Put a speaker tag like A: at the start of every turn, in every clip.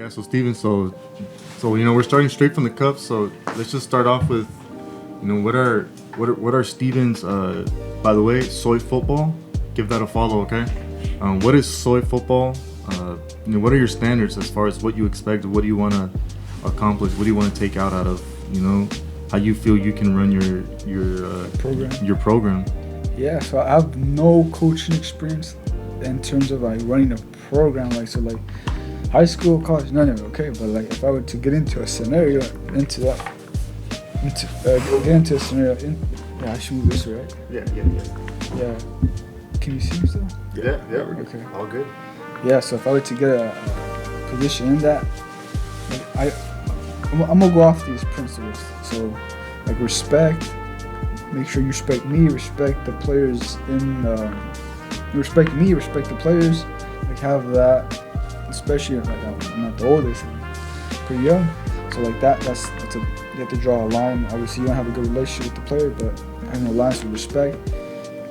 A: Yeah, so Steven, we're starting straight from the cup. So let's just start off with, what are Steven's? By the way, soy football. Give that a follow, okay? What is soy football? What are your standards as far as what you expect? What do you want to accomplish? What do you want to take out of, how you feel you can run your program?
B: Yeah, so I have no coaching experience in terms of like running a program, like high school, college, none of it, okay? But like if I were to get into a scenario, yeah, I should move this way, right? Yeah. Can you see me still?
A: Yeah.
B: Okay.
A: All good.
B: Yeah, so if I were to get a position in that, like I'm gonna go off these principles. So, like respect, make sure you respect me, respect the players respect me, respect the players. Like have that, especially if I'm not the oldest, I'm pretty young. So like that's you have to draw a line. Obviously, you don't have a good relationship with the player, but having a line of respect.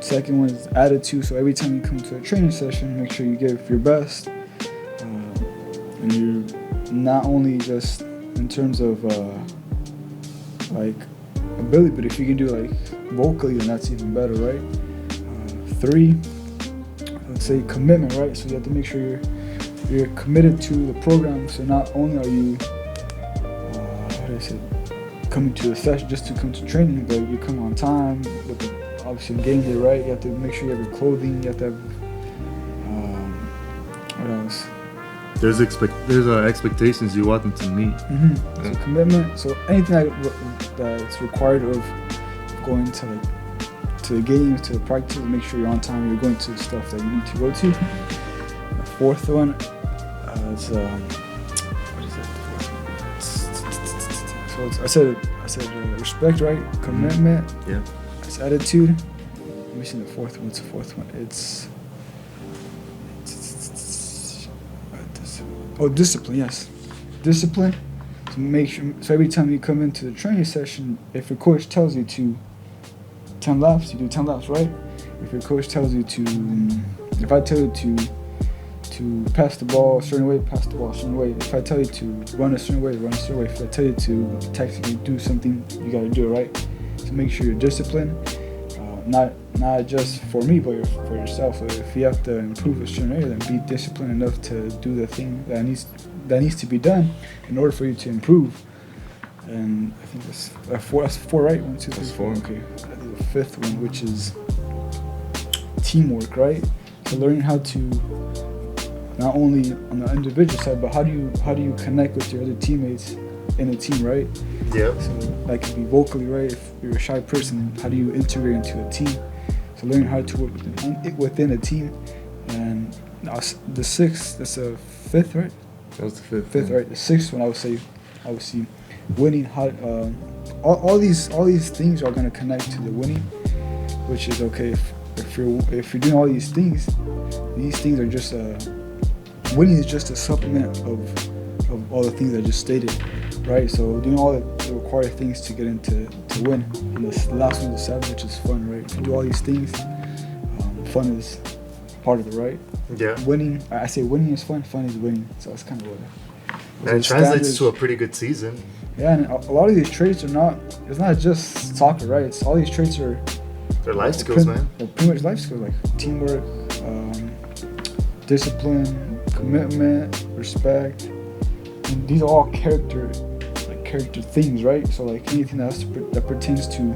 B: Second one is attitude. So every time you come to a training session, make sure you give your best. And you're not only just in terms of like ability, but if you can do like vocally, then that's even better, right? 3, let's say commitment, right? So you have to make sure you're committed to the program. So not only are you, coming to a session just to come to training, but you come on time with the obviously game day, right? You have to make sure you have your clothing. You have to have what else?
A: There's expectations you want them to meet.
B: Mm-hmm. So commitment. So anything that's required of going to the games, to the practice, make sure you're on time. You're going to the stuff that you need to go to. The fourth one is what is that? So I said respect, right? Commitment.
A: Yeah.
B: It's attitude. Let me see the fourth one. What's the fourth one? It's discipline. Yes, discipline. So make sure. So every time you come into the training session, if your coach tells you to 10 laps, you do 10 laps, right? If your coach tells you to, if I tell you to pass the ball a certain way, pass the ball a certain way. If I tell you to run a certain way, run a certain way. If I tell you to tactically do something, you gotta do it, right? So make sure you're disciplined, not just for me, but for yourself. So if you have to improve a certain area, then be disciplined enough to do the thing that needs to be done in order for you to improve. And I think that's four. That's 4, right? 1, 2, 3, 4. Okay. The fifth one, which is teamwork, right? So learning how to not only on the individual side, but how do you connect with your other teammates in a team, right?
A: Yeah. So
B: that could be vocally, right? If you're a shy person, how do you integrate into a team? So learning how to work within a team. And the sixth, that's the fifth, right?
A: That was the fifth.
B: Fifth, right? The sixth one, I would say, obviously, winning. How all these things are gonna connect to the winning, which is okay. If you're doing all these things are just winning is just a supplement of all the things I just stated, right? So doing all the required things to get into to win. And the last one is 7, which is fun, right? If you do all these things, fun is part of it, right?
A: Yeah.
B: Winning, I say winning is fun is winning. So that's kind of what.
A: And it translates to a pretty good season.
B: Yeah, and a lot of these traits it's not just soccer, right? It's all these traits are.
A: They're life skills, man.
B: They're pretty much life skills, like teamwork, discipline, commitment, respect. And these are all character things, right? So like anything that pertains to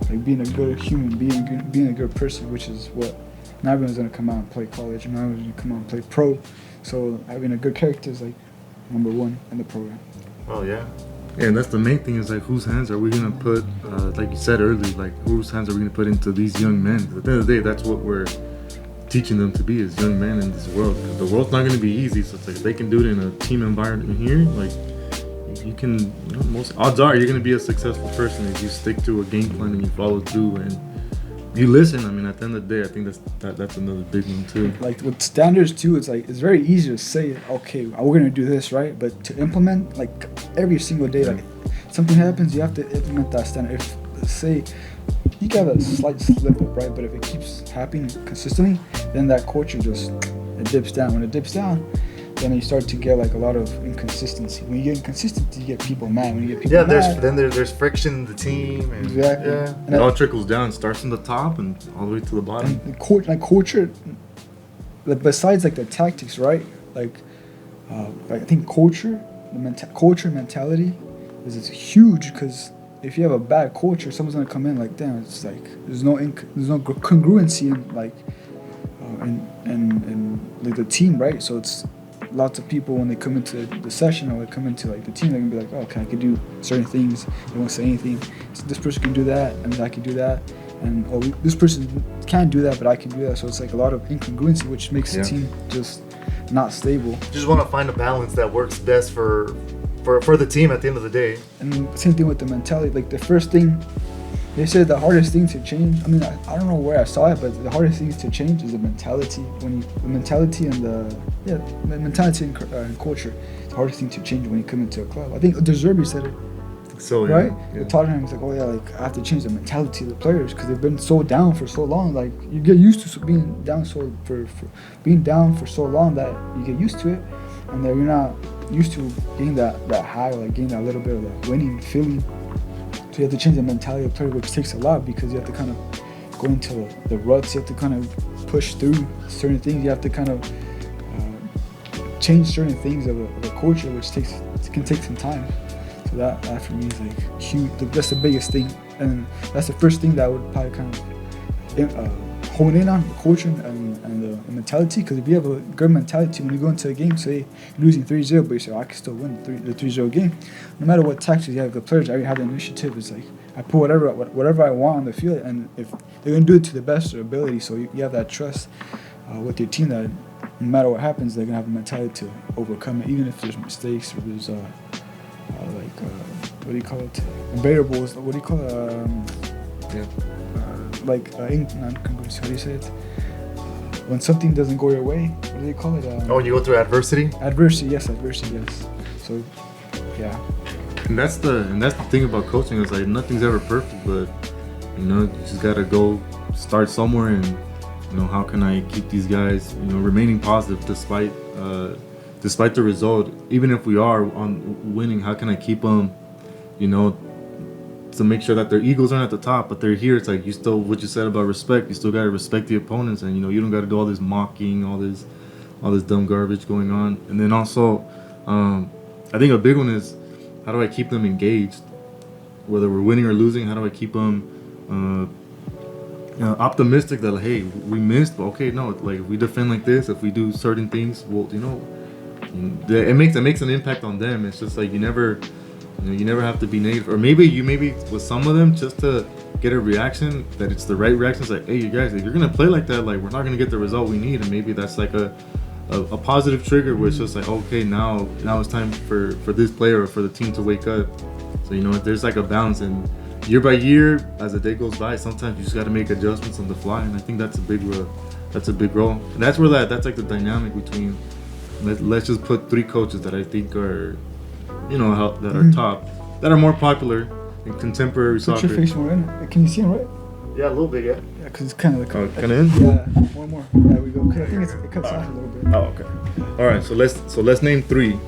B: like being a good human being, being a good person, which is what not everyone's gonna come out and play college, not everyone's gonna come out and play pro. So having a good character is like number 1 in the program.
A: Oh yeah. Yeah, and that's the main thing is like whose hands are we gonna put, like you said earlier, like whose hands are we gonna put into these young men? At the end of the day, that's what we're teaching them to be as young men in this world. The world's not gonna be easy, so it's like if they can do it in a team environment here, like you can, most odds are you're gonna be a successful person if you stick to a game plan and you follow through and you listen. I mean, at the end of the day, I think that's another big one too.
B: Like with standards too, it's like it's very easy to say, okay, we're gonna do this, right? But to implement, like every single day, like something happens, you have to implement that standard. If say you got a slight slip up, right? But if it keeps happening consistently, then that culture just it dips down. When it dips down, then you start to get like a lot of inconsistency. When you get inconsistency, you get people mad. When you get people mad,
A: there's friction in the team. And,
B: exactly.
A: Yeah, and it all trickles down. It starts from the top and all the way to the bottom.
B: And culture, like besides like the tactics, right? Like I think culture mentality is huge, because if you have a bad culture, someone's gonna come in like, damn, it's like there's no congruency in like in like the team, right? So it's lots of people when they come into the session or they come into like the team, they're gonna be like, oh, okay, I can do certain things. They won't say anything. So this person can do that, and I can do that, and this person can't do that, but I can do that. So it's like a lot of incongruency, which makes the team just not stable.
C: Just want to find a balance that works best for the team at the end of the day.
B: And same thing with the mentality. Like the first thing they said, the hardest thing to change. I mean, I don't know where I saw it, but the hardest thing to change is the mentality. The mentality and culture. The hardest thing to change when you come into a club. I think De Zerbi said it.
A: So yeah,
B: right?
A: Yeah.
B: The Tottenham was like, oh yeah, like I have to change the mentality of the players, because they've been so down for so long. Like you get used to being down being down for so long that you get used to it, and that you're not used to getting that high, like getting that little bit of that winning feeling. So you have to change the mentality of the player, which takes a lot, because you have to kind of go into the ruts. You have to kind of push through certain things. You have to kind of change certain things of a culture, which can take some time. So that for me is like huge. That's the biggest thing, and that's the first thing that I would probably kind of hone in on, the culture and the mentality. Because if you have a good mentality when you go into a game, say you're losing 3-0, but you say, oh, I can still win the 3-0 game. No matter what tactics you have, the players already have the initiative. It's like I put whatever I want on the field, and if they're gonna do it to the best of their ability, so you have that trust with your team that no matter what happens, they're gonna have the mentality to overcome it, even if there's mistakes or there's what do you call it? Variables. What do you call it? Non-congruency. How do you say it? When something doesn't go your way, what do they call it?
C: When you go through adversity.
B: Adversity, yes. So, yeah.
A: And that's the thing about coaching, is like nothing's ever perfect, but you just gotta go start somewhere, and how can I keep these guys remaining positive despite the result. Even if we are on winning, how can I keep them to make sure that their egos aren't at the top, but they're here. It's like you still, what you said about respect, you still gotta respect the opponents, and you don't gotta do all this mocking, all this dumb garbage going on. And then also I think a big one is, how do I keep them engaged, whether we're winning or losing? How do I keep them optimistic that, like, hey, we missed, but okay, no, like if we defend like this, if we do certain things, well, it makes an impact on them. It's just like you never have to be negative, or maybe with some of them, just to get a reaction that it's the right reaction. It's like, hey, you guys, if you're gonna play like that, like we're not gonna get the result we need, and maybe that's like a positive trigger where it's just like, okay, now it's time for this player or for the team to wake up. So there's like a balance, and year by year, as the day goes by, sometimes you just got to make adjustments on the fly, and I think that's a big role, and that's where that's like the dynamic between. Let's just put 3 coaches that I think are, that are top, that are more popular in contemporary soccer.
B: Put your face more in it. Can you see him right?
C: Yeah, a little bit, yeah.
B: Yeah, because it's kind of like...
A: kind of in?
B: Yeah, more. There we go. Because I think it cuts off a little bit.
A: Oh, okay. All right, so let's name 3.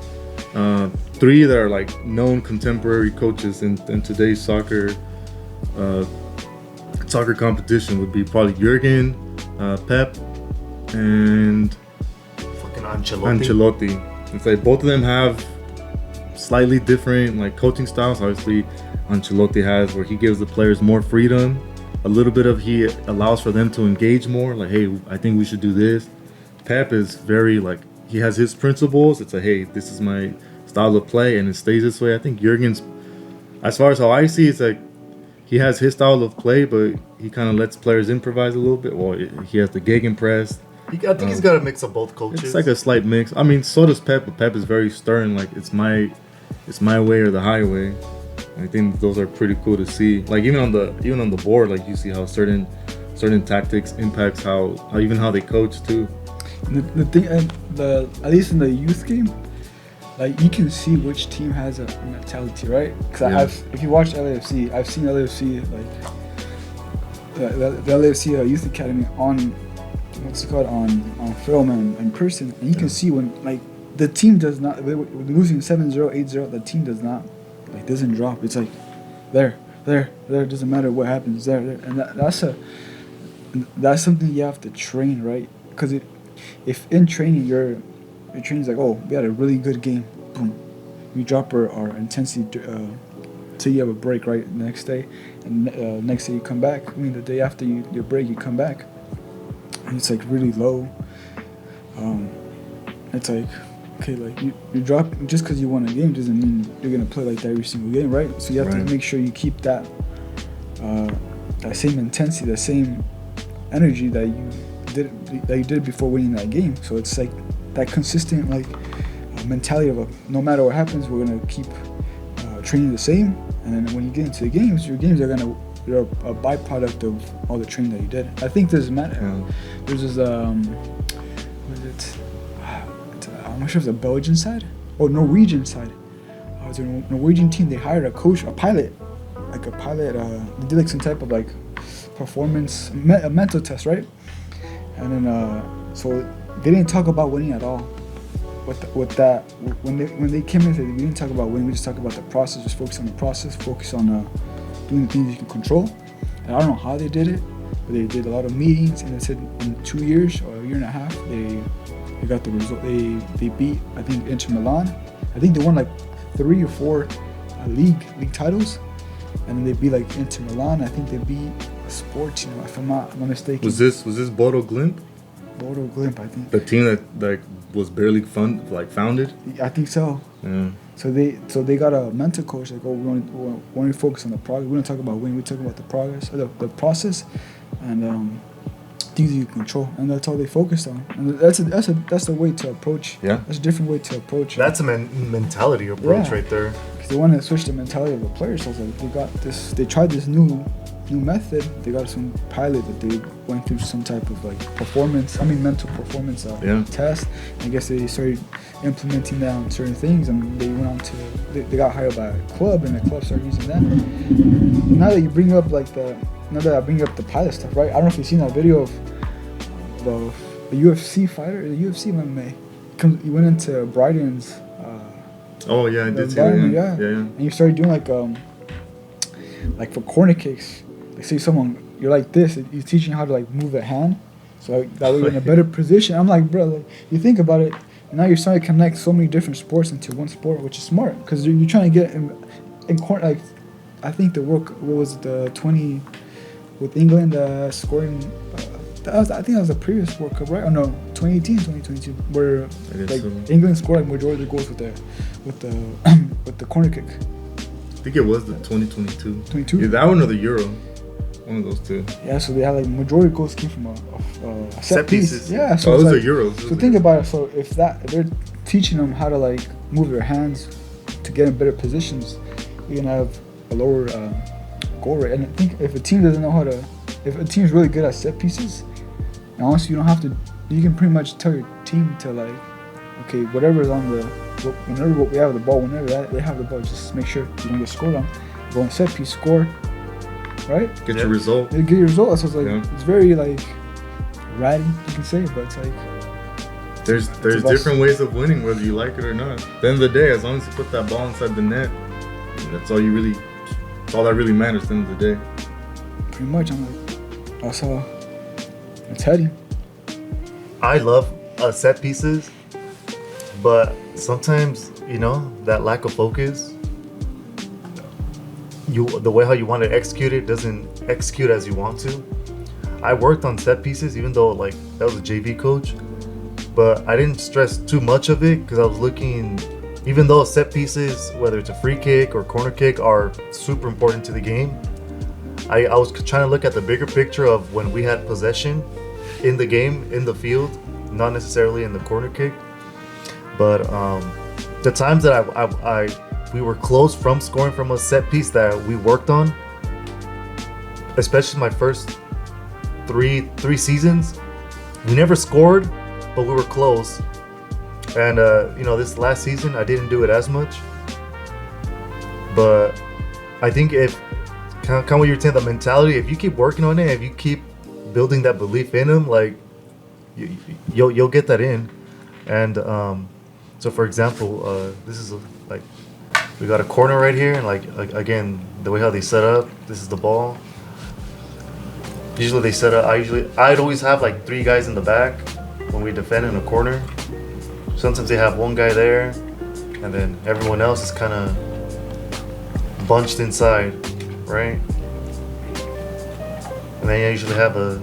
A: 3 that are like known contemporary coaches in today's soccer competition would be probably Jurgen, Pep, and Ancelotti. It's like both of them have slightly different like coaching styles. Obviously, Ancelotti has where he gives the players more freedom, a little bit of he allows for them to engage more. Like, hey, I think we should do this. Pep is very like, he has his principles. It's like, hey, this is my style of play, and it stays this way. I think Jurgen's, as far as how I see, it's like he has his style of play, but he kind of lets players improvise a little bit. Well, he has the gegenpress.
C: I think he's got a mix of both coaches.
A: It's like a slight mix. I mean, so does Pep, but Pep is very stern. Like, it's my way or the highway. I think those are pretty cool to see. Like even on the board, like you see how certain tactics impacts how they coach too.
B: The thing, at least in the youth game, like you can see which team has a mentality, right? Because if you watch LAFC, I've seen LAFC the LAFC Youth Academy on film and in person, and you can see when like the team does not. We're losing 7-0, 8-0. The team does not doesn't drop. It's like there. It doesn't matter what happens there, and that's something you have to train, right? Because if in training your training's like, oh, we had a really good game, boom, we drop our intensity till you have a break, right? The next day, and next day you come back. I mean, the day after your break, you come back, and it's like really low. It's like, okay, like you drop just because you won a game doesn't mean you're gonna play like that every single game, right? So you have to make sure you keep that same intensity, that same energy that you did before winning that game. So it's like that consistent mentality of no matter what happens, we're gonna keep training the same. And then when you get into the games, your games they're a byproduct of all the training that you did. I think there's this what is it? I'm not sure if it's the Belgian side or Norwegian side. It's a Norwegian team. They hired a coach, a pilot. They did some type of performance, a mental test, right? And then so they didn't talk about winning at all. With that, when they came in, we didn't talk about winning. We just talked about the process. Just focus on the process. Focus on doing the things you can control. And I don't know how they did it, but they did a lot of meetings. And they said in 2 years or a year and a half, they got the result. They beat, I think, Inter Milan. I think they won 3 or 4 league titles, and then they beat Inter Milan. I think they beat Sports, if I'm not mistaken.
A: Was this Bodo Glimt?
B: Bodo Glimt, I think.
A: The team that was barely founded.
B: I think so.
A: Yeah.
B: So they got a mental coach. We want to focus on the progress. We don't talk about winning. We talk about the progress, or the process, and things you control, and that's all they focused on. And that's the way to approach.
A: Yeah.
B: That's a different way to approach.
C: That's a mentality approach right there.
B: Because they want to switch the mentality of the players. So they got this. They tried this new method. They got some pilot that they went through some type of mental performance test. I guess they started implementing that on certain things, and they went on to they got hired by a club, and the club started using that. Now that you bring up now that I bring up the pilot stuff, right? I don't know if you've seen that video of the UFC fighter, the UFC MMA. He went into Brighton's.
A: Oh yeah, I did see that. Yeah.
B: And you started doing for corner kicks. Say someone you're like this, he's teaching how to move the hand, so that way you're in a better position. I'm like, bro, you think about it, and now you're starting to connect so many different sports into one sport, which is smart because you're trying to get in corner. I think what was it, the 20 with England scoring. I think that was the previous World Cup, right? Oh no, 2018, 2022, where England scored majority of the goals with the corner kick.
A: I think it was the 2022.
B: 22?
A: Yeah, that one or the Euro. One of those two.
B: Yeah, so they had majority of goals came from a set piece.
C: pieces.
B: Yeah, so
A: those are Euros.
B: So think about it. So if they're teaching them how to move their hands to get in better positions, you're gonna have a lower goal rate. And I think if a team doesn't know how to, if a team's really good at set pieces, and honestly, you don't have to. You can pretty much tell your team to okay, whatever's on whenever we have the ball, whenever they have the ball, just make sure you don't get scored on. Go on set piece, score. Right?
A: Get your result.
B: Get your result. So it's it's very ratty, you can say, but it's
A: there's different ways of winning, whether you like it or not. At the end of the day, as long as you put that ball inside the net, that's all that really matters at the end of the day.
B: Pretty much, that's how it's heading.
C: I love set pieces, but sometimes that lack of focus. The way how you want to execute it doesn't execute as you want to. I worked on set pieces, even though that was a JV coach, but I didn't stress too much of it because I was looking. Even though set pieces, whether it's a free kick or corner kick, are super important to the game, I was trying to look at the bigger picture of when we had possession in the game, in the field, not necessarily in the corner kick. But the times that we were close from scoring from a set piece that we worked on, especially my first three seasons, we never scored, but we were close. And this last season I didn't do it as much. But I think if kind of what you're saying, the mentality, if you keep working on it, if you keep building that belief in them, you'll get that in. And So for example, this is like we got a corner right here, and like again, the way how they set up, this is the ball. Usually they set up. I'd always have like 3 guys in the back when we defend in a corner. Sometimes they have 1 guy there, and then everyone else is kind of bunched inside, right? And then you usually have a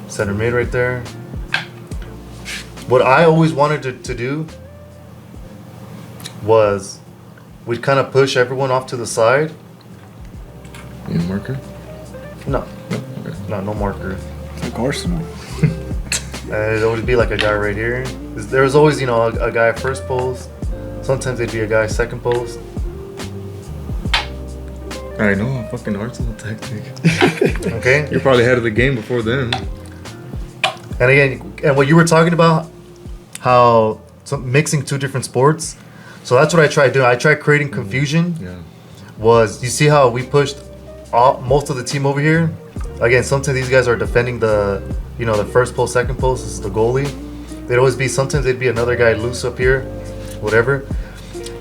C: center mid right there. What I always wanted to do was we'd kind of push everyone off to the side.
A: You marker?
C: No.
A: Okay.
C: No marker.
B: It's like Arsenal.
C: And it'd always be like a guy right here. There was always, a guy first post. Sometimes they'd be a guy second post.
A: I know, fucking Arsenal tactic.
C: Okay?
A: You're probably ahead of the game before then.
C: And again, and what you were talking about, how mixing 2 different sports. So that's what I tried doing. I tried creating confusion.
A: Yeah.
C: Was you see how we pushed most of the team over here? Again, sometimes these guys are defending the first post, second post. This is the goalie. Sometimes they'd be another guy loose up here, whatever.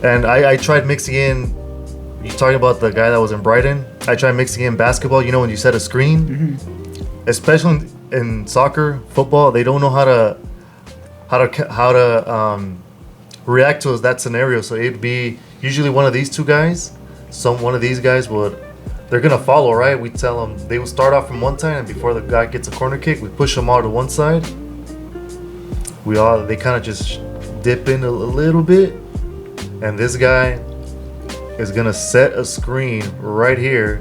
C: And I tried mixing in. You talking about the guy that was in Brighton? I tried mixing in basketball. You know when you set a screen, especially in soccer, football, they don't know how to react to that scenario. So it'd be usually one of these 2 guys. One of these guys they're gonna follow, right? We tell them they will start off from one side, and before the guy gets a corner kick, we push them all to one side. They kind of just dip in a little bit, and this guy is gonna set a screen right here,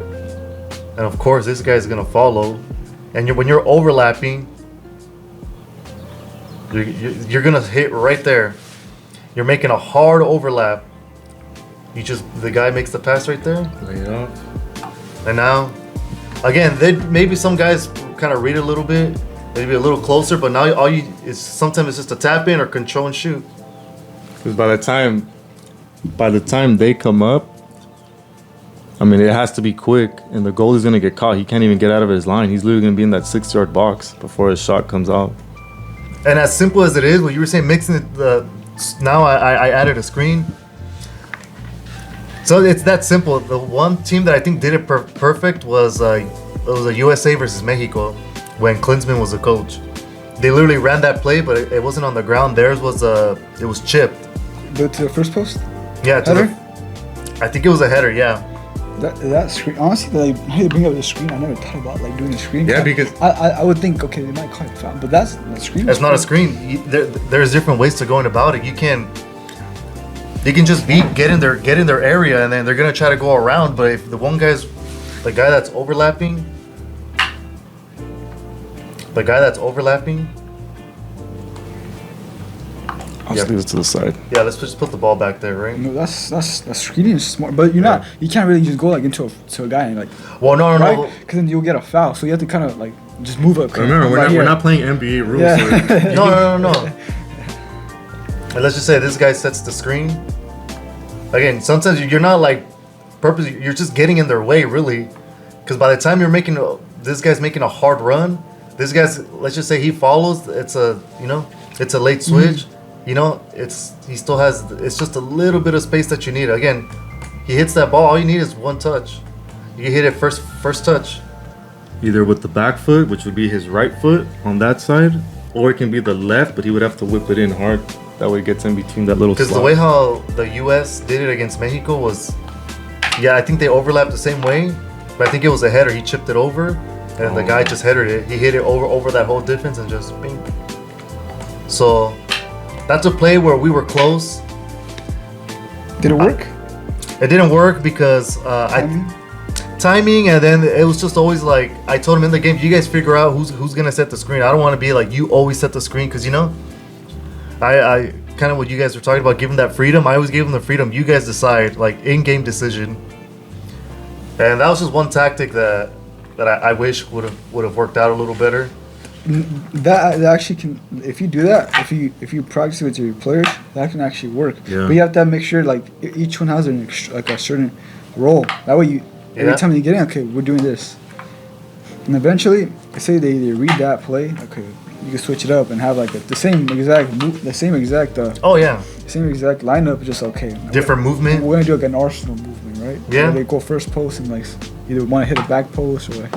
C: and of course this guy is gonna follow. And when you're overlapping, you're gonna hit right there. You're making a hard overlap. The guy makes the pass right there.
A: Lay it off.
C: And now, again, maybe some guys kind of read a little bit, maybe a little closer, but now sometimes it's just a tap in or control and shoot.
A: Because by the time they come up, I mean, it has to be quick, and the goalie's gonna get caught. He can't even get out of his line. He's literally gonna be in that 6-yard box before his shot comes out.
C: And as simple as it is, what you were saying, mixing now I added a screen. So it's that simple. The one team that I think did it perfect was a USA versus Mexico when Klinsmann was the coach. They literally ran that play, but it wasn't on the ground. Theirs was it was chipped.
B: To the first post?
C: Yeah,
B: Header?
C: I think it was a header. Yeah.
B: That screen, honestly, how you bring up the screen, I never thought about doing a screen.
A: Yeah, because
B: I would think, okay, they might call it foul, but that's the screen.
C: It's not a screen. There's different ways to go about it. You can just get in their area, and then they're gonna try to go around. But if the guy that's overlapping,
A: I'll just leave it to the side.
C: Yeah, let's just put the ball back there, right?
B: No, that's screening is smart, but you can't really just go into a guy and
C: Well, no,
B: right? Because then you'll get a foul, so you have to kind of just move up.
A: Remember, we're not playing NBA rules.
C: Yeah. No. And let's just say this guy sets the screen. Again, sometimes you're not purposely. You're just getting in their way, really, because by the time this guy's making a hard run. This guy's, let's just say he follows. It's a late switch. He still has. It's just a little bit of space that you need. Again, he hits that ball. All you need is one touch. You hit it first touch.
A: Either with the back foot, which would be his right foot on that side, or it can be the left, but he would have to whip it in hard. That way it gets in between that little slot.
C: Because the way how the U.S. did it against Mexico was, I think they overlapped the same way, but I think it was a header. He chipped it over, and the guy just headed it. He hit it over that whole difference and just bing. So that's a play where we were close.
B: Did it work?
C: It didn't work because timing, and then it was just always I told him in the game, you guys figure out who's gonna set the screen. I don't want to be you always set the screen, because I kind of what you guys were talking about, giving that freedom. I always gave them the freedom. You guys decide, in-game decision. And that was just one tactic that I wish would have worked out a little better.
B: That actually can, if you do that, if you practice with your players, that can actually work.
A: Yeah.
B: But you have to make sure each one has a certain role. That way every time you get in, okay, we're doing this. And eventually, say they read that play, okay, you can switch it up and have like the same exact
C: Oh yeah,
B: lineup. Just okay.
C: different movement.
B: We're gonna do like an Arsenal movement, right?
C: Yeah.
B: Where they go first post and like either want to hit a back post or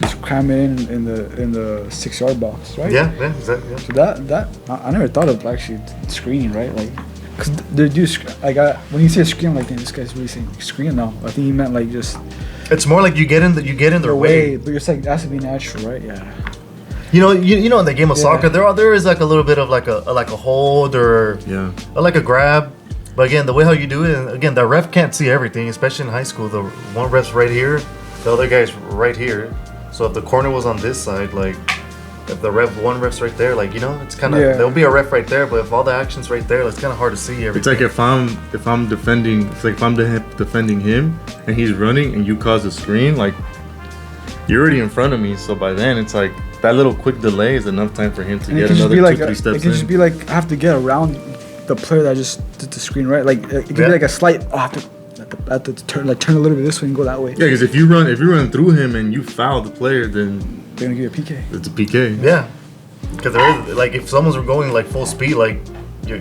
B: just cram it in the 6-yard box, right?
C: Yeah, exactly. Yeah.
B: So that I never thought of actually screening, right? Like, cause they do like when you say screen, I'm like, damn, this guy's really saying screen now. I think he meant like just.
C: It's more like you get in their way.
B: But you're saying it has to be natural, right? Yeah.
C: You know, in the game of soccer, there is like a little bit of like a hold or like a grab. But again, the way how you do it, and again, the ref can't see everything, especially in high school. The one ref's right here, the other guy's right here. So if the corner was on this side, like if one ref's right there, like it's kind of there'll be a ref right there. But if all the action's right there, it's kind of hard to see everything.
A: It's like if I'm defending, it's like if I'm defending him and he's running and you cause a screen, like you're already in front of me. So by then it's like that little quick delay is enough time for him to get another 2-3 steps in.
B: It can just be like I have to get around the player that just did the screen, right? Like it can be like a slight. Oh, I have to turn a little bit this way and go that way.
A: Yeah, because if you run through him and you foul the player, then
B: they're gonna give you a PK.
A: It's a PK.
C: Yeah, because there is, like if someone's going like full speed, like you're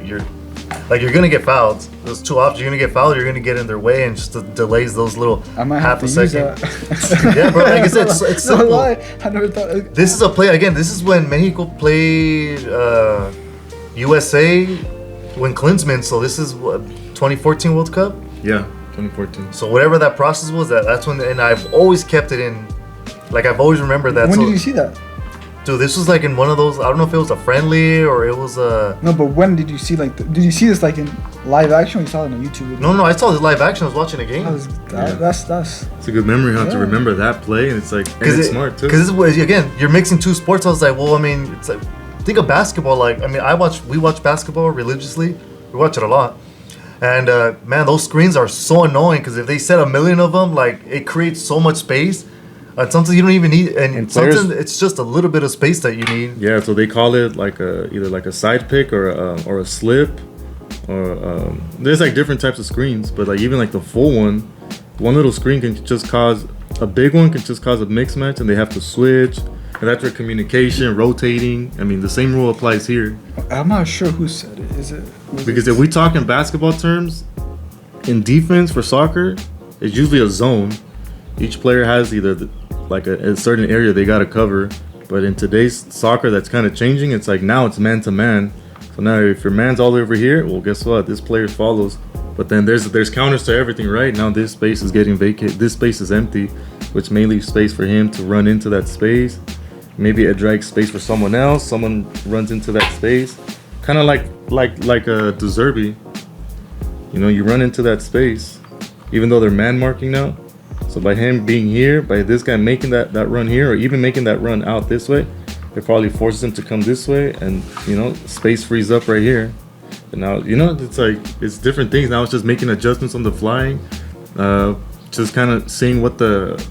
C: gonna get fouled. There's two options. You're gonna get fouled. Or you're gonna get in their way and just delays those little
B: I might
C: half
B: have
C: a
B: to
C: second.
B: use that.
C: Yeah, bro. Like I said, it's
B: No
C: simple.
B: lie, I never thought.
C: This is a play again. This is when Mexico played USA when Klinsmann. So this is what 2014 World Cup.
A: Yeah, 2014.
C: So whatever that process was, that's when. And I've always kept it in. Like I've always remembered that.
B: When did you see that?
C: Dude, this was like in one of those. I don't know if it was a friendly or it was a.
B: No, but when did you see did you see this like in live action? Or you saw it on YouTube?
C: No, I saw this live action. I was watching a game.
B: That's.
A: It's a good memory how to remember that play, and it's like it's smart too.
C: Because this is again, you're mixing two sports. I was like, well, I mean, it's like think of basketball. Like, I mean, we watch basketball religiously. We watch it a lot, and man, those screens are so annoying because if they set a million of them, like it creates so much space. Sometimes you don't even need, and sometimes it's just a little bit of space that you need.
A: Yeah, so they call it like either like a side pick or a slip, or there's like different types of screens. But like even like the full one little screen can just cause a big one can just cause a mix match, and they have to switch. And that's where communication, rotating. I mean, the same rule applies here.
B: I'm not sure who said it.
A: Because if we talk in basketball terms, in defense for soccer, it's usually a zone. Each player has either like a certain area they got to cover, but in today's soccer that's kind of changing. It's like now it's man to man. So now if your man's all over here, well, guess what, this player follows, but then there's counters to everything, right? Now this space is getting vacant, this space is empty, which may leave space for him to run into that space. Maybe it drags space for someone else, someone runs into that space, kind of like a De Zerbi. You run into that space even though they're man marking now. So by him being here, by this guy making that run here, or even making that run out this way, it probably forces him to come this way, and space frees up right here. And now it's like it's different things. Now it's just making adjustments on the fly, just kind of seeing what the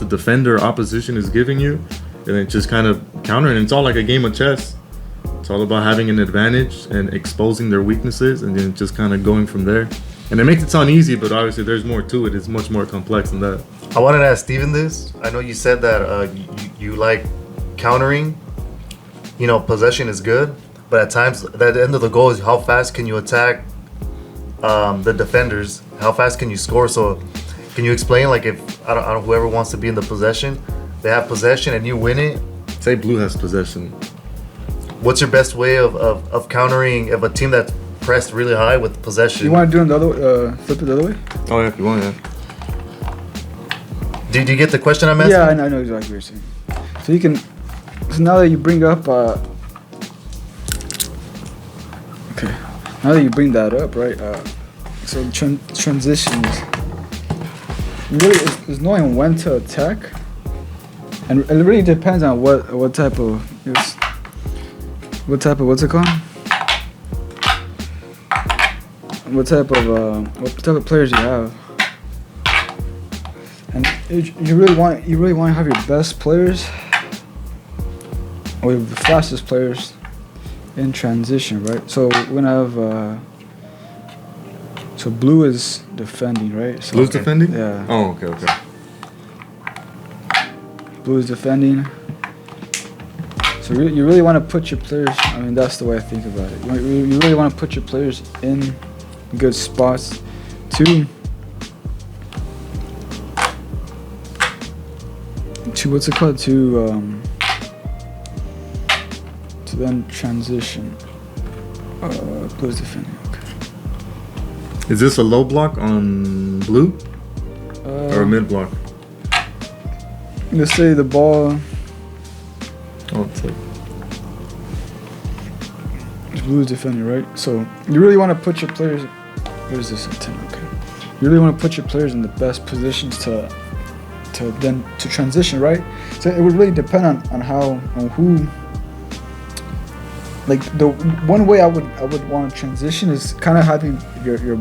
A: defender opposition is giving you, and then just kind of countering. And it's all like a game of chess. It's all about having an advantage and exposing their weaknesses, and then just kind of going from there. And it makes it sound easy, but obviously there's more to it. It's much more complex than that.
C: I wanted to ask Steven this. I know you said that you like countering. Possession is good, but at times the end of the goal is how fast can you attack the defenders? How fast can you score? So can you explain, like, if I don't whoever wants to be in the possession, they have possession and you win it?
A: Say blue has possession.
C: What's your best way of countering of a team that's pressed really high with possession?
B: You want to do it the other way? Flip it the other way?
A: Oh yeah, if you want, yeah.
C: Did you get the question I'm asking?
B: Yeah, I know exactly what you're saying. So you can. So now that you bring up. Okay. Now that you bring that up, right? So transitions. Really, is knowing when to attack, and it really depends on what type of what's it called? What type of players you have, and you really want to have your best players or the fastest players in transition, right? So we're gonna have so blue is defending, right? So,
A: Blue's defending?
B: Yeah.
A: Oh, okay.
B: Blue is defending. So you really want to put your players. I mean, that's the way I think about it. You really want to put your players in good spots to what's it called, to then transition. Blue's defending. Okay.
A: Is this a low block on blue or a mid block?
B: Let's say the ball.
A: Oh, it's like
B: Blue's defending, right? So you really want to put your players. What is this at 10? Okay. You really want to put your players in the best positions to transition, right? So it would really depend on who. Like the one way I would want to transition is kind of having your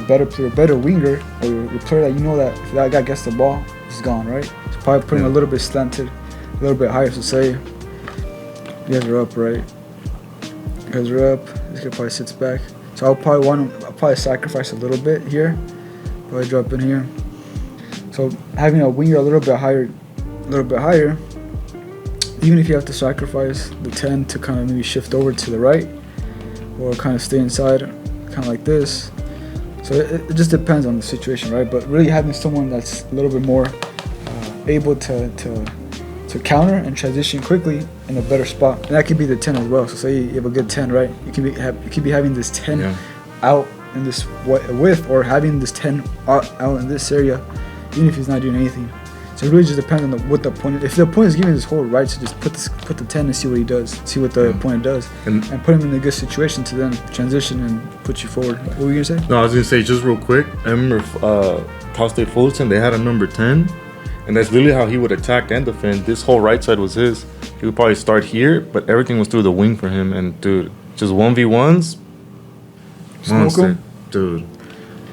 B: better player, better winger, or your player that you know that if that guy gets the ball, he's gone, right? So probably putting a little bit slanted, a little bit higher. So say you guys are up, right? You guys are up. This guy probably sits back. So I'll probably sacrifice a little bit here. Probably drop in here. So having a winger a little bit higher, even if you have to sacrifice the 10 to kind of maybe shift over to the right, or kind of stay inside, kind of like this. So it just depends on the situation, right? But really having someone that's a little bit more able to counter and transition quickly in a better spot, and that could be the 10 as well. So say you have a good 10, right? You could be having this 10 out in this width, or having this 10 out in this area, even if he's not doing anything. So it really just depends on what the opponent. If the opponent is giving this whole right to just put the 10 and see what he does, see what the opponent does, and put him in a good situation to then transition and put you forward. What were you gonna say?
A: No, I was gonna say just real quick. I remember Cal State Fullerton. They had a number 10, and that's literally how he would attack and defend. This whole right side was his. He would probably start here, but everything was through the wing for him. And dude, just 1v1s, monster, dude.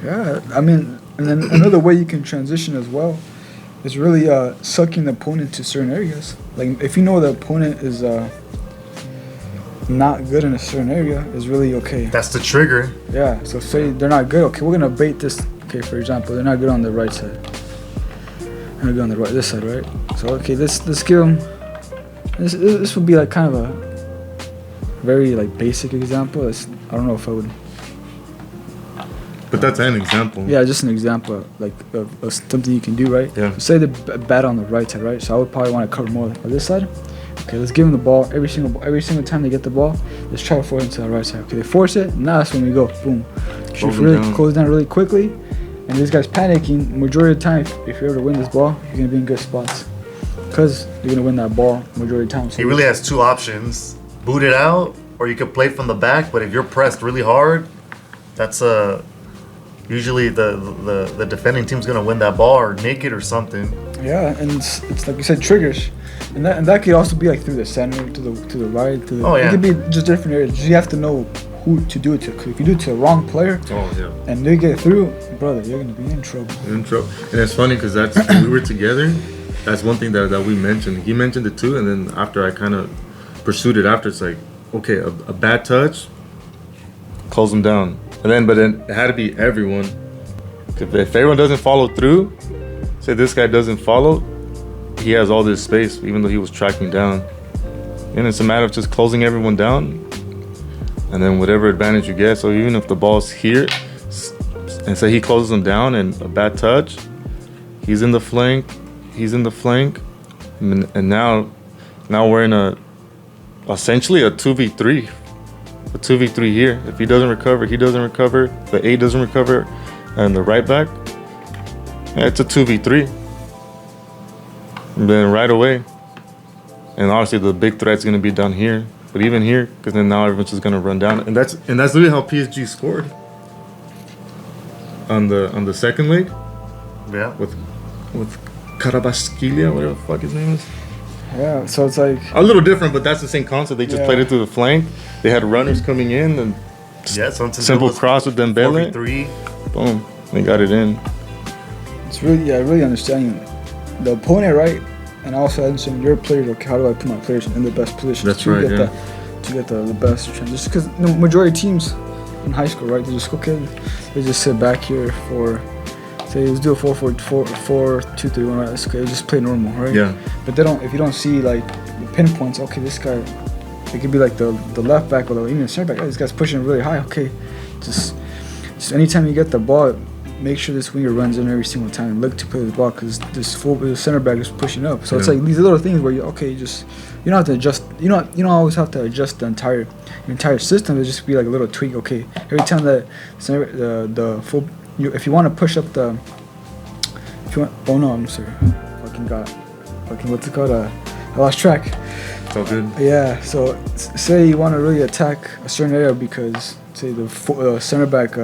B: Yeah, I mean, and then another way you can transition as well is really sucking the opponent to certain areas. Like if you know the opponent is not good in a certain area, is really okay.
C: That's the trigger.
B: Yeah. So say they're not good. Okay, we're gonna bait this. Okay, for example, they're not good on the right side. They're good on the this side, right? So okay, let's give them. This would be like kind of a very like basic example. I don't know if I would.
A: But that's an example.
B: Yeah, just an example, like of something you can do, right?
A: Yeah.
B: So say they're bad on the right side, right? So I would probably want to cover more on this side. Okay, let's give them the ball every single time they get the ball. Let's try to force it to the right side. Okay, they force it. Now that's when we go boom. Should really close down really quickly. And this guy's panicking. Majority of the time, if you're able to win this ball, you're gonna be in good spots, because you're gonna win that ball majority of the time. So
C: he really has two options: boot it out, or you could play from the back. But if you're pressed really hard, that's usually the defending team's gonna win that ball or nick it or something.
B: Yeah, and it's like you said, triggers, and that could also be like through the center, to the right, to the.
C: Oh yeah.
B: It could be just different areas. You have to know who to do it to. If you do it to the wrong player, and they get through, brother, you're gonna be in trouble.
A: In trouble. And it's funny because that's we were together. That's one thing that we mentioned. He mentioned it too, and then after I kind of pursued it after, it's like, okay, a bad touch, close them down. But then it had to be everyone. If everyone doesn't follow through, say this guy doesn't follow, he has all this space, even though he was tracking down. And it's a matter of just closing everyone down, and then whatever advantage you get. So even if the ball's here, and say he closes them down and a bad touch, he's in the flank, and now we're in essentially a 2v3. A 2v3 here. If he doesn't recover, he doesn't recover. The 8 doesn't recover, and the right back. Yeah, it's a 2v3. And then right away, and obviously the big threat's gonna be down here. But even here, because then now everyone's just gonna run down, and that's literally how PSG scored on the second leg.
C: Yeah.
A: With Karabashkilia, whatever the fuck his name is.
B: Yeah, so it's like
A: a little different, but that's the same concept. They just played it through the flank. They had runners coming in, and simple cross with Dembele.
C: 4v3.
A: Boom, they got it in.
B: It's really understanding the opponent, right? And also understanding your players. Okay, how do I put my players in the best position
A: That's
B: to
A: right,
B: get to get the best transition? Because majority of teams in high school, right? They just sit back here for say let's do a 4-4-2-3-1, right? That's okay. Just play normal, right?
A: Yeah.
B: But they don't. If you don't see like the pinpoints, okay, this guy, it could be like the left back or even the center back. Oh, this guy's pushing really high. Okay, just anytime you get the ball, make sure this winger runs in every single time and look to play the ball because the center back is pushing up. So it's like these little things where you don't have to adjust. You don't always have to adjust the entire system. It just be like a little tweak. Okay, every time that if you want to push up the, what's it called? I lost track.
A: It's all good.
B: Yeah. So say you want to really attack a certain area because say the center back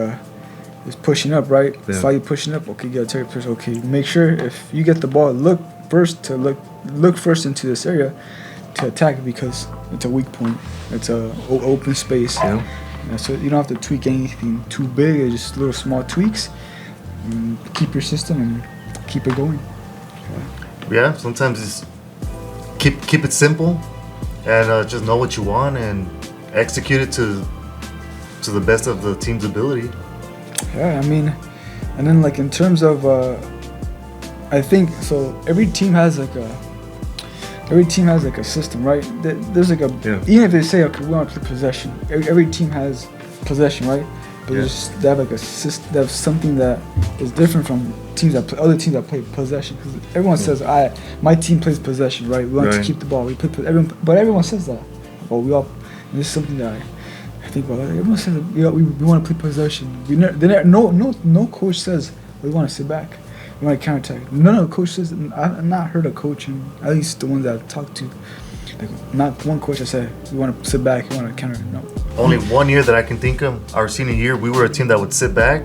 B: is pushing up, right?
A: Yeah.
B: Slightly pushing up. Okay, you gotta take a push. Okay, make sure if you get the ball, look first into this area to attack because it's a weak point. It's a open space.
A: Yeah.
B: So you don't have to tweak anything too big. It's just little small tweaks. And keep your system and keep it going.
C: Yeah, sometimes it's keep it simple and just know what you want and execute it to the best of the team's ability.
B: Yeah, I mean, and then like in terms of, I think so. Every team has like a system, right? There's like even if they say okay, we want to play possession. Every team has possession, right? But they have like a system. They have something that is different from other teams that play possession. Because everyone says, my team plays possession, right? We want to keep the ball. We play but everyone says that. Well, and this is something that I think. Well, everyone says that we want to play possession. No coach says we want to sit back. We want to counterattack. None of the coach says. I've not heard a coach, and at least the ones that I've talked to, like not one coach that said we want to sit back. We want to counter. No.
C: Only 1 year that I can think of, our senior year, we were a team that would sit back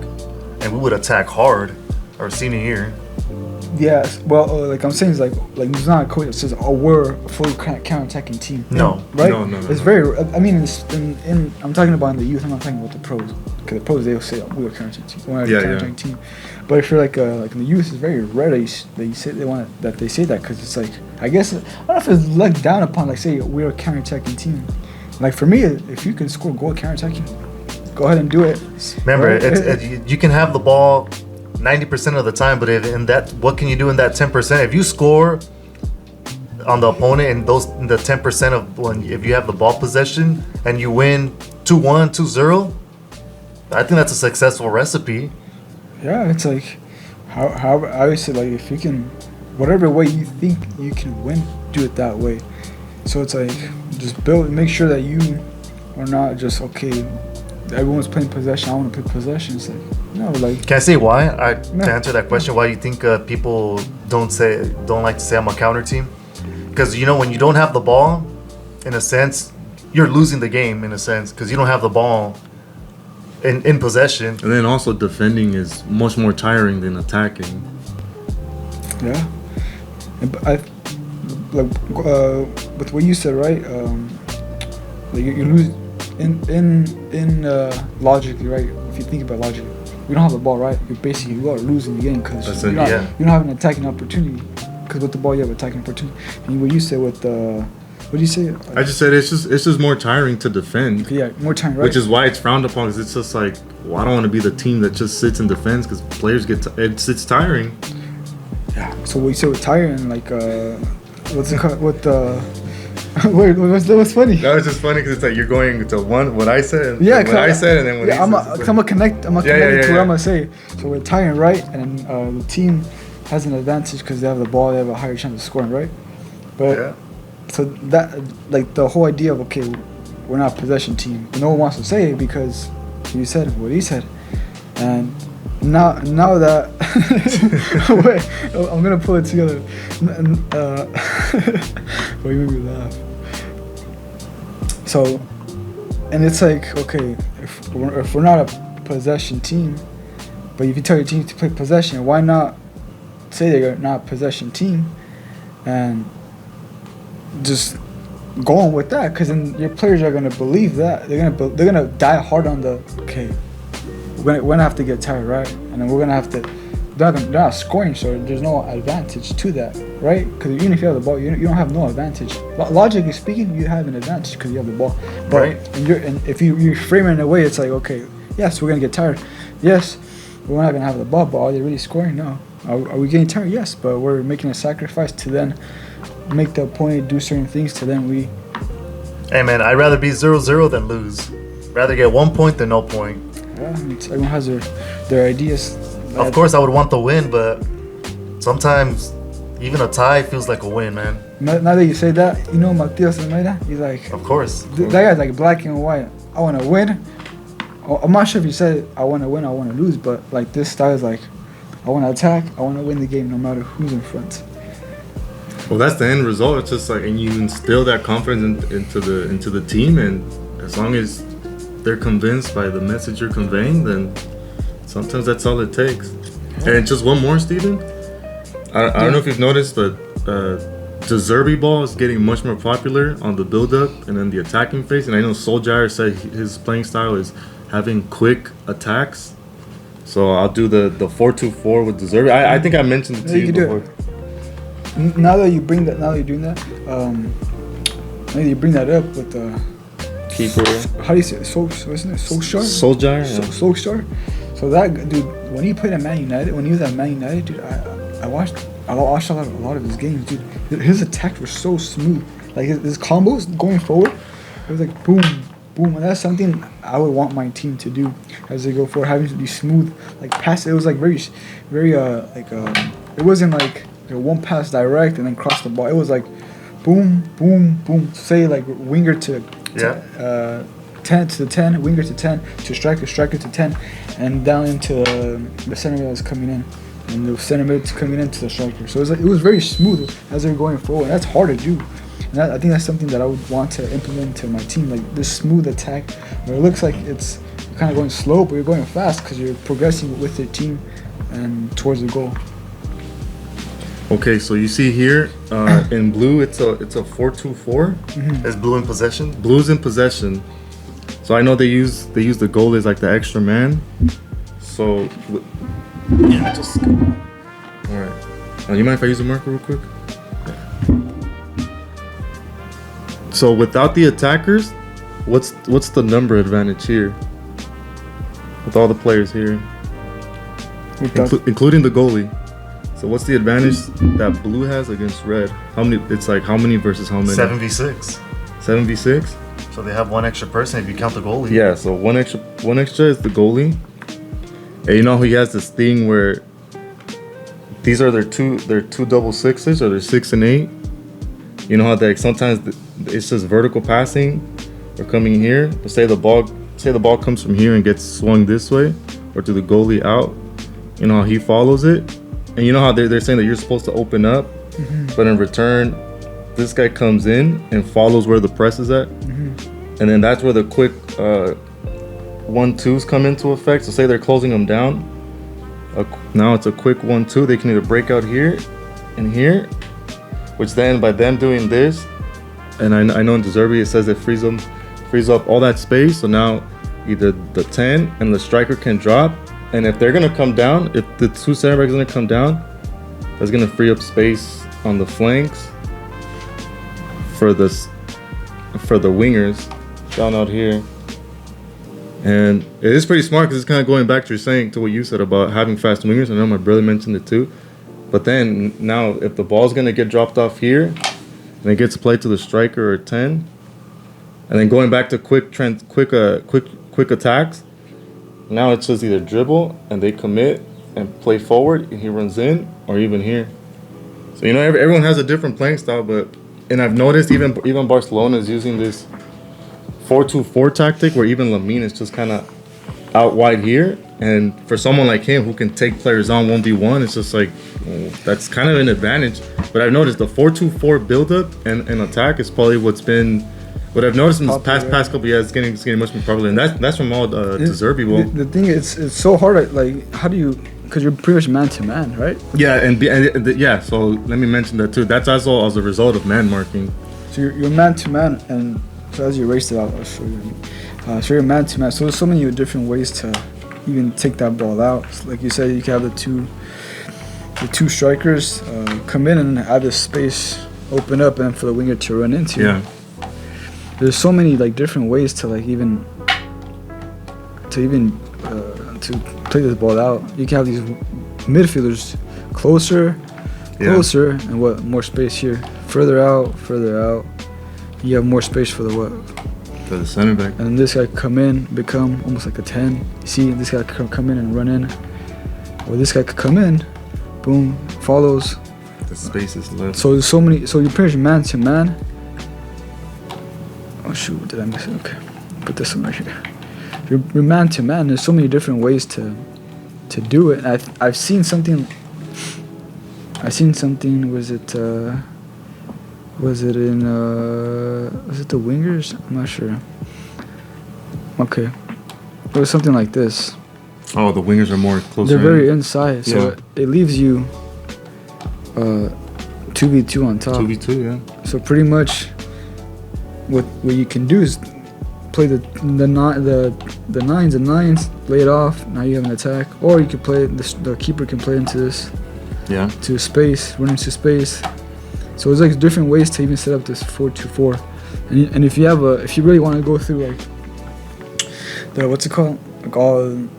C: and we would attack hard. Our senior year.
B: Yeah, well, like I'm saying, is like there's not a coach that says, "Oh, we're a fully counter-attacking team."
C: No,
B: right?
A: No.
B: It's very. I mean, in I'm talking about in the youth. I'm not talking about the pros. Because the pros they'll say, "Oh, we're a counter-attacking team." But if you're like in the youth, it's very rare that you say they say that because it's like I guess I don't know if it's looked down upon. Like say we're a counter-attacking team. Like for me, if you can score a goal counter-attacking, go ahead and do it.
C: Remember, right? You can have the ball 90% of the time, but what can you do in that 10%? If you score on the opponent in the 10% of if you have the ball possession and you win 2-1, 2-0, I think that's a successful recipe.
B: Yeah, it's like how I always say like if you can, whatever way you think you can win, do it that way. So it's like just make sure that you are not just okay. Everyone's playing possession. I want to play possession. It's like no, like.
C: Can I say why? To answer that question, why you think people don't like to say I'm a counter team? Because when you don't have the ball, in a sense, you're losing the game in a sense because you don't have the ball in possession.
A: And then also defending is much more tiring than attacking.
B: Yeah, with what you said, right? Like you lose in logically, right? If you think about logically, we don't have the ball, right? You are losing the game because you don't have an attacking opportunity. Because with the ball, you have an attacking opportunity. And what you said with what did you say?
A: I just said it's just more tiring to defend.
B: Yeah, more tiring, right?
A: Which is why it's frowned upon. Because it's just like, well, I don't want to be the team that just sits and defends. Because players it's tiring.
B: Yeah. So what you said with tiring, like what's it called? What what's funny?
A: That was just funny because it's like you're going to what I said.
B: Yeah,
A: what I said, and then what
B: I'm gonna connect. I'm gonna connect it to what I'm gonna say. So we're tiring, right? And the team has an advantage because they have the ball. They have a higher chance of scoring, right? But so that like the whole idea of okay, we're not a possession team, but no one wants to say it because you said what he said, and now that wait, I'm gonna pull it together. Well, you made me laugh. So, and it's like okay, if we're not a possession team, but if you tell your team to play possession, why not say they're not a possession team, and just go on with that? Because then your players are gonna believe that they're gonna die hard on the okay. We're gonna have to get tired, right? And then we're gonna have to. They're not scoring, so there's no advantage to that, right? Because even if you have the ball, you don't have no advantage. Logically speaking, you have an advantage because you have the ball. But
C: right.
B: And if you frame it in a way, it's like okay, yes, we're gonna get tired. Yes, we're not gonna have the ball. But are they really scoring? No. Are we getting tired? Yes, but we're making a sacrifice to then make the opponent do certain things. To then we.
C: Hey man, I'd rather be 0-0 than lose. Rather get 1 point than no point.
B: Yeah, everyone has their ideas.
C: Of course, I would want the win, but sometimes even a tie feels like a win, man.
B: Now that you say that, you know, Matias Almeida, he's like,
C: Of course.
B: that guy's like black and white. I want to win. I'm not sure if he said I want to win, I want to lose, but like this style is like, I want to attack, I want to win the game no matter who's in front.
A: Well, that's the end result. It's just like, and you instill that confidence into the team, and as long as they're convinced by the message you're conveying, then sometimes that's all it takes. And just one more, Steven. I don't know if you've noticed, but the Zerbi ball is getting much more popular on the build-up and then the attacking phase. And I know Solskjaer said his playing style is having quick attacks. So I'll do the 4-2-4 with the Zerbi. I think I mentioned it to you before.
B: Now that you bring that, now that you're doing that, now that you bring that up with the
A: keeper.
B: How do you say it? Wasn't it Solskjaer?
A: Solskjaer. Yeah.
B: Solskjaer. So that dude, when he played at Man United, when he was at Man United, dude, I watched a lot of his games, dude. His attacks were so smooth. Like his combos going forward, it was like boom, boom, and that's something I would want my team to do as they go forward, having to be smooth, like pass. It was like very, it wasn't like one pass direct and then cross the ball. It was like boom, boom, boom. Say like winger to 10 to the 10, winger to 10 to striker to 10, and down into the center mid was coming in, and the center mid coming into the striker. So it was very smooth as they were going forward. And that's hard to do, and I think that's something that I would want to implement to my team, like this smooth attack where it looks like it's kind of going slow, but you're going fast because you're progressing with your team and towards the goal.
A: Okay, so you see here in blue, it's a 4-2-4.
B: Mm-hmm.
C: Is blue in possession?
A: Blue's in possession. So I know they use the goal as like the extra man. So yeah, just all right. You mind if I use a marker real quick? So without the attackers, what's the number advantage here? With all the players here, including the goalie. So what's the advantage that blue has against red? How many? It's like how many versus how many?
C: 7v6.
A: 7v6.
C: So they have one extra person if you count the goalie.
A: Yeah. So one extra is the goalie. And you know he has this thing where these are their two double sixes, or they're 6 and 8. You know how they sometimes it's just vertical passing or coming here. But say the ball comes from here and gets swung this way, or to the goalie out. You know how he follows it. And you know how they're saying that you're supposed to open up, but in return, this guy comes in and follows where the press is at. And then that's where the quick 1-2s come into effect. So say they're closing them down. Now it's a quick 1-2. They can either break out here and here, which then by them doing this, and I know in De Zerbi it says it frees up all that space. So now either the 10 and the striker can drop. And if they're gonna come down, if the two center backs are gonna come down, that's gonna free up space on the flanks for the wingers down out here. And it is pretty smart because it's kind of going back to what you said about having fast wingers. I know my brother mentioned it too. But then now, if the ball's gonna get dropped off here, and it gets played to the striker or 10, and then going back to quick attacks. Now it's just either dribble and they commit and play forward and he runs in, or even here. So you know everyone has a different playing style, and I've noticed even Barcelona is using this 4-2-4 tactic where even Lamine is just kind of out wide here, and for someone like him who can take players on 1v1, it's just like that's kind of an advantage. But I've noticed the 4-2-4 build-up and attack is probably what I've noticed in this past couple years, it's getting much more popular, and that's from all De Zerbi.
B: The thing is, it's so hard. Like, how do you? Because you're pretty much man to man, right?
A: Yeah, and yeah. So let me mention that too. That's also as a result of man marking.
B: So you're man to man, and so as you erased it out, I'll show you. So you're man to man. So there's so many different ways to even take that ball out. So like you said, you can have the two strikers come in and have this space open up, and for the winger to run into.
A: Yeah. There's
B: so many like different ways to like even to play this ball out. You can have these midfielders closer, and what more space here, further out. You have more space for the what?
A: For the center back.
B: And this guy come in, become almost like a 10. You see, this guy could come in and run in. Or this guy could come in, boom, follows.
A: The space is left.
B: So there's so many. So you're pretty much man to man. Oh shoot, did I miss it? Okay, put this one right here. You're man to man. There's so many different ways to do it. And I've seen something. Was it in the Wingers? I'm not sure. Okay, it was something like this.
A: Oh, the wingers are more closer.
B: They're very inside, so it leaves you 2v2 on top.
A: 2v2, yeah.
B: So pretty much, what you can do is play the nines and nines, lay it off. Now you have an attack, or you can play the keeper can play into this.
A: Yeah.
B: To space, run into space. So there's like different ways to even set up this 4-2-4, and if you really want to go through like what's it called? Like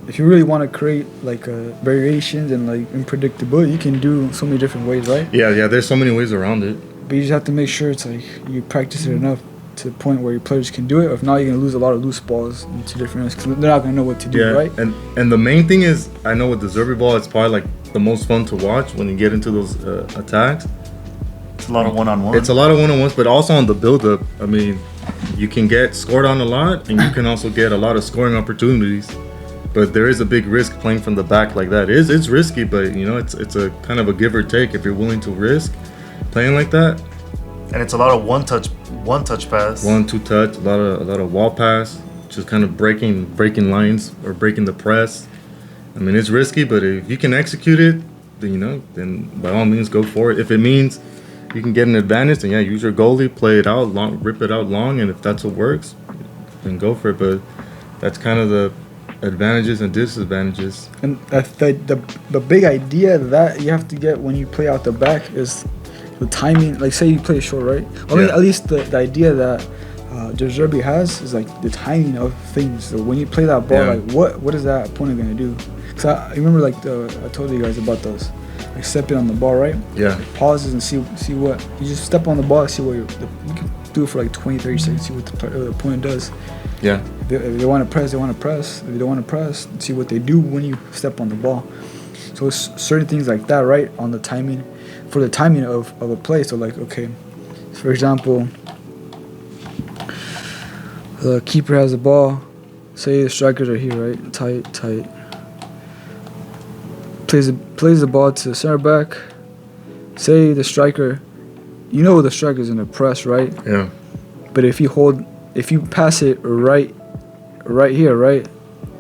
B: if you really want to create like variations and like unpredictability, you can do so many different ways, right?
A: Yeah. There's so many ways around it.
B: But you just have to make sure it's like you practice it enough to the point where your players can do it. Or if not, you're gonna lose a lot of loose balls into different areas because they're not gonna know what to do, right?
A: And the main thing is, I know with the Zerbi ball, it's probably like the most fun to watch when you get into those attacks.
C: It's a lot of one-on-one.
A: It's a lot of one-on-ones, but also on the build-up. I mean, you can get scored on a lot, and you can also get a lot of scoring opportunities. But there is a big risk playing from the back like that. It's risky, but you know, it's a kind of a give or take if you're willing to risk playing like that.
C: And it's a lot of one touch pass.
A: 1-2 touch, a lot of wall pass, just kind of breaking lines or breaking the press. I mean, it's risky, but if you can execute it, then then by all means go for it. If it means you can get an advantage, then use your goalie, play it out long, rip it out long, and if that's what works, then go for it. But that's kind of the advantages and disadvantages.
B: And the big idea that you have to get when you play out the back is the timing. Like say you play short, right? At least the idea that De Zerbi has is like the timing of things. So when you play that ball, like what is that opponent gonna do? Cause I remember like I told you guys about those. Like stepping on the ball, right?
A: Yeah.
B: Like pauses and see what you just step on the ball, see what you can do it for like 20-30 seconds, see what the opponent does.
A: Yeah.
B: If they want to press, they want to press. If they don't want to press, see what they do when you step on the ball. So it's certain things like that, right? On the timing, for the timing of a play. So like, okay, for example, the keeper has the ball. Say the strikers are here, right? Tight. Plays the ball to the center back. Say the striker, the striker's in the press, right?
A: Yeah.
B: But if you pass it right here, right,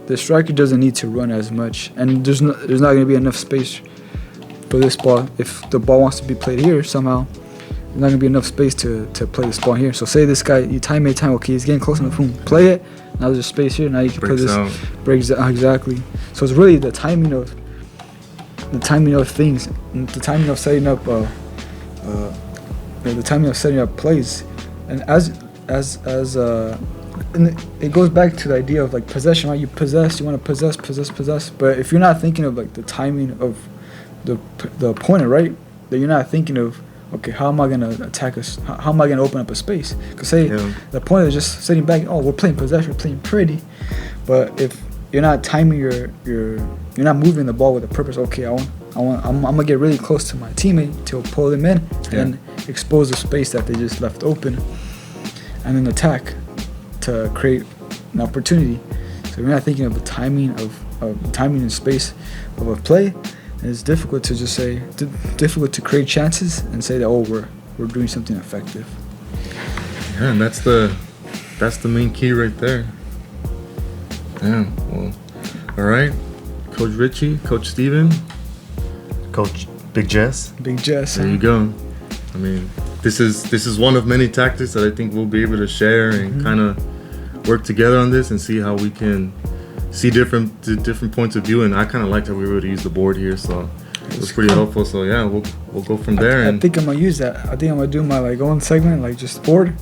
B: the striker doesn't need to run as much, and there's not going to be enough space for this ball. If the ball wants to be played here somehow, there's not going to be enough space to play this ball here. So say this guy, you time, okay, he's getting close enough, boom, play it. Now there's space here. Now you can put this breaks out exactly. So it's really the timing of things, and the timing of setting up plays, and and it goes back to the idea of like possession, right? You want to possess. But if you're not thinking of like the timing of the opponent, right? That you're not thinking of, okay, how am I gonna attack us? How am I gonna open up a space? Because the opponent is just sitting back. Oh, we're playing possession, we're playing pretty. But if you're not timing you're not moving the ball with a purpose. Okay, I'm gonna get really close to my teammate to pull them in and expose the space that they just left open, and then attack to create an opportunity. So we're not thinking of the timing of timing and space of a play. It's difficult to just say, difficult to create chances and say that we're doing something effective.
A: Yeah, and that's the main key right there. Yeah. Well, all right, Coach Richie, Coach Steven,
C: Coach Big Jess.
A: There you go. I mean, this is one of many tactics that I think we'll be able to share and kind of work together on this and see how we can see different points of view. And I kind of liked how we were able to use the board here, so it was pretty helpful. So yeah, we'll go from there.
B: I think I'm gonna use that. I think I'm gonna do my own segment, like just board.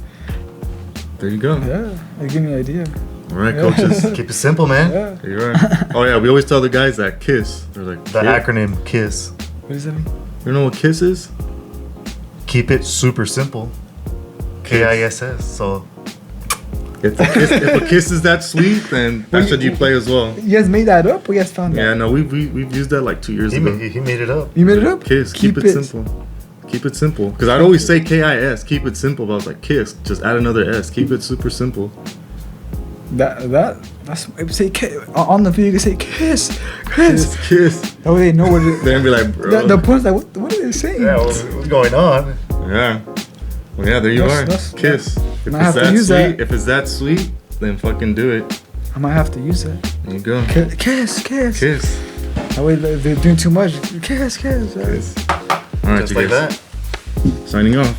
A: There you go.
B: Yeah, give me an idea.
A: All right, coaches.
C: Keep it simple, man.
B: Yeah.
A: You're right. Oh yeah, we always tell the guys that KISS. They're like
C: The acronym KISS.
B: What does that mean?
A: You know what KISS is?
C: Keep it super simple. KISS. So
A: If a kiss is that sweet, then that should you play as well.
B: You guys made that up, or you guys found that?
A: Yeah, no, we've used that like 2 years
C: he
A: ago.
C: made it up.
B: You made it up?
A: KISS, keep it simple. Keep it simple. Because I'd always say KIS, keep it simple, but I was like, KISS, just add another S, keep it super simple.
B: That's say on the video. You say kiss.
A: KISS.
B: Oh, they know what it is.
A: Then be like, bro.
B: The point is like, what are they saying?
C: Yeah, what's going on?
A: Yeah. Well, yeah, there you are. KISS. If
B: I have
A: it's
B: to
A: that
B: use
A: sweet,
B: that.
A: if it's that sweet, then fucking do it.
B: I might have to use that.
A: There you go.
B: Kiss.
A: KISS.
B: That way they're doing too much. Kiss.
A: KISS. All right,
C: Just
A: you
C: like
A: guys.
C: that.
A: Signing off.